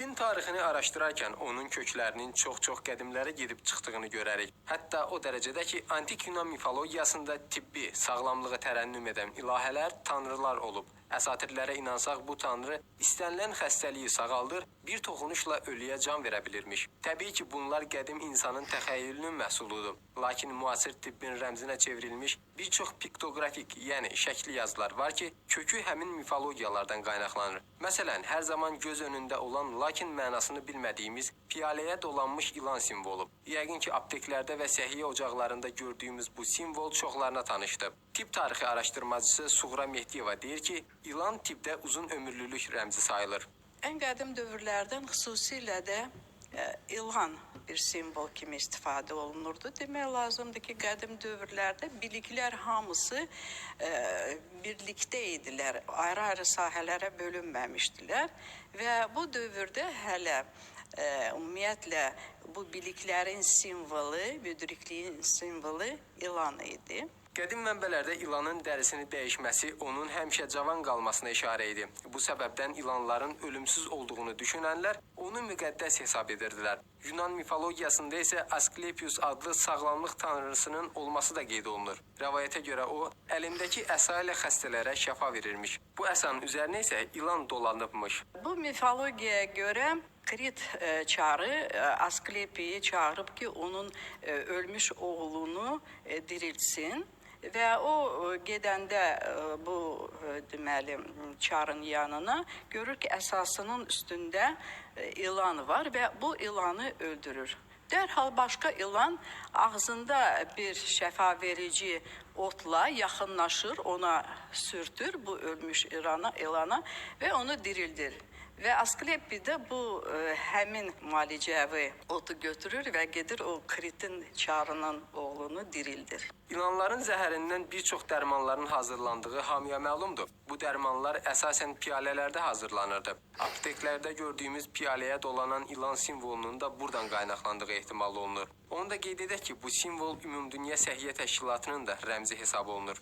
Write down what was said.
Tibbin tarixini araşdırarkən onun köklərinin çox qədimlərə gedib çıxdığını görərik. Hətta o dərəcədə ki, antik Yunan mifologiyasında tibbi, sağlamlığı tərənnüm edən ilahələr, tanrılar olub. Əsatirlərə inansaq bu tanrı istənilən xəstəliyi sağaldır, bir toxunuşla ölüyə can verə bilirmiş. Təbii ki, bunlar qədim insanın təxəyyülünün məhsuludur. Lakin müasir tibbin rəmzinə çevrilmiş bir çox piktoqrafik, yəni şəkli yazılar var ki, kökü həmin mifologiyalardan qaynaqlanır. Məsələn, hər zaman göz önündə olan, lakin mənasını bilmədiyimiz piyaləyə dolanmış ilan simvolu. Yəqin ki, apteklərdə və səhiyyə ocaqlarında gördüyümüz bu simvol çoxlarına tanışdır. Tibb tarixi araşdırmacısı Suğra Mehdiyeva deyir ki, ilan tibbdə uzun ömürlülük rəmzi sayılır. Ən qədim dövrlərdən xüsusilə də ilan bir simvol kimi istifadə olunurdu. Demək lazımdır ki, qədim dövrlərdə biliklər hamısı birlikdə idilər, ayrı-ayrı sahələrə bölünməmişdilər və bu dövrdə hələ ümumiyyətlə bu biliklərin simvolu, müdrikliyin simvolu ilan idi. Qədim mənbələrdə ilanın dərisini dəyişməsi onun həmişə cavan qalmasına işarə idi. Bu səbəbdən ilanların ölümsüz olduğunu düşünənlər onu müqəddəs hesab edirdilər. Yunan mifologiyasında isə Asklepios adlı sağlamlıq tanrısının olması da qeyd olunur. Rəvayətə görə o, əlindəki əsa ilə xəstələrə şəfa verirmiş. Bu əsanın üzərinə isə ilan dolanıbmış. Bu mifologiyaya görə Krit çarı Asklepiyi çağırıb ki, onun ölmüş oğlunu diriltsin. Və o gedəndə bu deməli çarın yanına görür ki, əsasının üstündə ilan var və bu ilanı öldürür. Dərhal başqa ilan ağzında bir şəfa verici otla yaxınlaşır, ona sürtür bu ölmüş ilana və onu dirildir. Və Asklepi də bu həmin müalicəvi otu götürür və gedir o Kritin çarının oğlunu dirildir. İlanların zəhərindən bir çox dərmanların hazırlandığı hamıya məlumdur. Bu dərmanlar əsasən piyalələrdə hazırlanırdı. Apteklərdə gördüyümüz piyaləyə dolanan ilan simvolunun da buradan qaynaqlandığı ehtimal olunur. Onu da qeyd edək ki, bu simvol Ümumdünya Səhiyyə Təşkilatının da rəmzi hesab olunur.